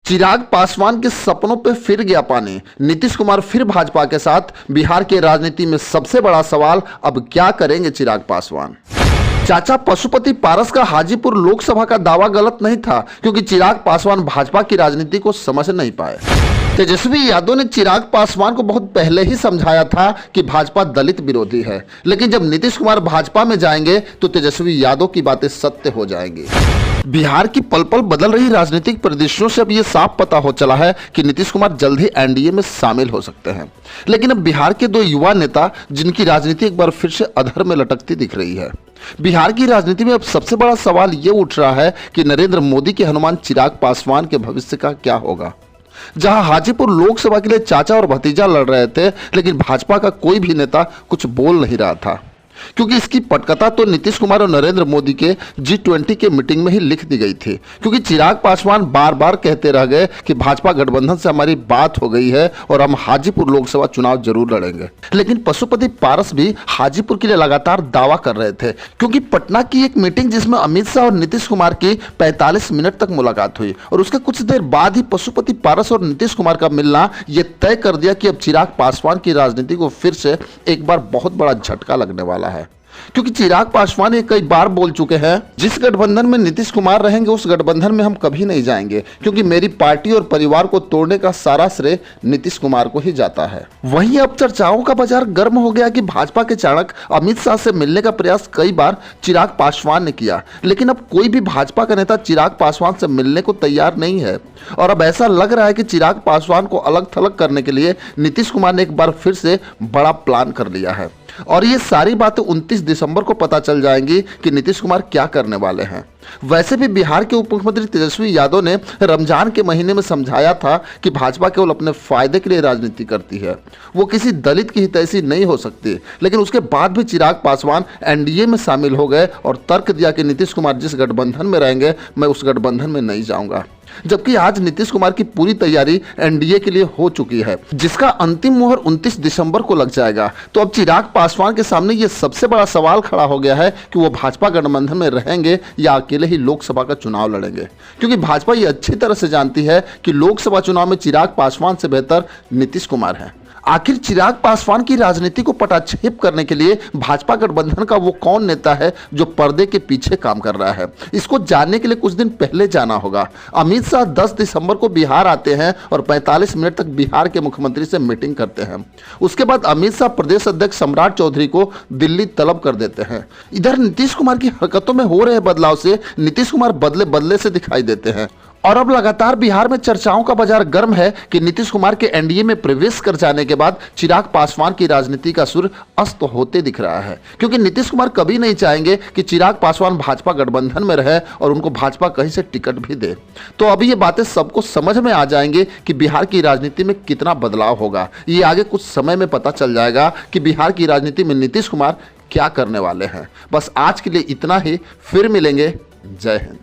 चिराग पासवान के सपनों पे फिर गया पानी। नीतीश कुमार फिर भाजपा के साथ। बिहार की राजनीति में सबसे बड़ा सवाल, अब क्या करेंगे चिराग पासवान। चाचा पशुपति पारस का हाजीपुर लोकसभा का दावा गलत नहीं था, क्योंकि चिराग पासवान भाजपा की राजनीति को समझ नहीं पाए। तेजस्वी यादव ने चिराग पासवान को बहुत पहले ही समझाया था कि भाजपा दलित विरोधी है, लेकिन जब नीतीश कुमार भाजपा में जाएंगे तो तेजस्वी यादव की बातें सत्य हो जाएंगी। बिहार की पल पल बदल रही राजनीतिक परिदृश्यों से अब यह साफ पता हो चला है कि नीतीश कुमार जल्द ही एनडीए में शामिल हो सकते हैं। लेकिन अब बिहार के दो युवा नेता, जिनकी राजनीति एक बार फिर से अधर में लटकती दिख रही है। बिहार की राजनीति में अब सबसे बड़ा सवाल यह उठ रहा है कि नरेंद्र मोदी के हनुमान चिराग पासवान के भविष्य का क्या होगा। जहां हाजीपुर लोकसभा के लिए चाचा और भतीजा लड़ रहे थे, लेकिन भाजपा का कोई भी नेता कुछ बोल नहीं रहा था, क्योंकि इसकी पटकथा तो नीतीश कुमार और नरेंद्र मोदी के G20 के मीटिंग में ही लिख दी गई थी। क्योंकि चिराग पासवान बार बार कहते रह गए कि भाजपा गठबंधन से हमारी बात हो गई है और हम हाजीपुर लोकसभा चुनाव जरूर लड़ेंगे। लेकिन पशुपति पारस भी हाजीपुर के लिए लगातार दावा कर रहे थे, क्योंकि पटना की एक मीटिंग जिसमें अमित शाह और नीतीश कुमार की 45 मिनट तक मुलाकात हुई और उसके कुछ देर बाद ही पशुपति पारस और नीतीश कुमार का मिलना यह तय कर दिया कि अब चिराग पासवान की राजनीति को फिर से एक बार बहुत बड़ा झटका लगने वाला है। क्योंकि चिराग पासवान ये कई बार बोल चुके हैं, जिस गठबंधन में नीतीश कुमार रहेंगे उस गठबंधन में हम कभी नहीं जाएंगे, क्योंकि मेरी पार्टी और परिवार को तोड़ने का सारा श्रेय नीतीश कुमार को ही जाता है। वहीं अब चर्चाओं का बाजार गर्म हो गया कि भाजपा के चाणक्य अमित शाह से मिलने का प्रयास कई बार चिराग पासवान ने किया, लेकिन अब कोई भी भाजपा का नेता चिराग पासवान से मिलने को तैयार नहीं है। और अब ऐसा लग रहा है कि चिराग पासवान को अलग थलग करने के लिए नीतीश कुमार ने एक बार फिर से बड़ा प्लान कर लिया है। और ये सारी बातें 29 दिसंबर को पता चल जाएंगी कि नीतीश कुमार क्या करने वाले हैं। वैसे भी बिहार के उप मुख्यमंत्री तेजस्वी यादव ने रमजान के महीने में समझाया था कि भाजपा केवल अपने फायदे के लिए राजनीति करती है, वो किसी दलित की हितैषी नहीं हो सकती। लेकिन उसके बाद भी चिराग पासवान एनडीए में शामिल हो गए और तर्क दिया कि नीतीश कुमार जिस गठबंधन में रहेंगे मैं उस गठबंधन में नहीं जाऊंगा। जबकि आज नीतीश कुमार की पूरी तैयारी एनडीए के लिए हो चुकी है, जिसका अंतिम मुहर 29 दिसंबर को लग जाएगा। तो अब चिराग पासवान के सामने ये सबसे बड़ा सवाल खड़ा हो गया है कि वो भाजपा गठबंधन में रहेंगे या अकेले ही लोकसभा का चुनाव लड़ेंगे। क्योंकि भाजपा ये अच्छी तरह से जानती है कि लोकसभा चुनाव में चिराग पासवान से बेहतर नीतीश कुमार है। आखिर चिराग पासवान की राजनीति को पटाक्षेप करने के लिए भाजपा गठबंधन का वो कौन नेता है जो पर्दे के पीछे काम कर रहा है, इसको जानने के लिए कुछ दिन पहले जाना होगा। अमित शाह 10 दिसंबर को बिहार आते हैं और 45 मिनट तक बिहार के मुख्यमंत्री से मीटिंग करते हैं। उसके बाद अमित शाह प्रदेश अध्यक्ष सम्राट चौधरी को दिल्ली तलब कर देते हैं। इधर नीतीश कुमार की हरकतों में हो रहे बदलाव से नीतीश कुमार बदले बदले से दिखाई देते हैं। और अब लगातार बिहार में चर्चाओं का बाजार गर्म है कि नीतीश कुमार के एनडीए में प्रवेश कर जाने के बाद चिराग पासवान की राजनीति का सुर अस्त होते दिख रहा है। क्योंकि नीतीश कुमार कभी नहीं चाहेंगे कि चिराग पासवान भाजपा गठबंधन में रहे और उनको भाजपा कहीं से टिकट भी दे। तो अभी ये बातें सबको समझ में आ जाएंगे कि बिहार की राजनीति में कितना बदलाव होगा। ये आगे कुछ समय में पता चल जाएगा कि बिहार की राजनीति में नीतीश कुमार क्या करने वाले हैं। बस आज के लिए इतना ही, फिर मिलेंगे। जय हिंद।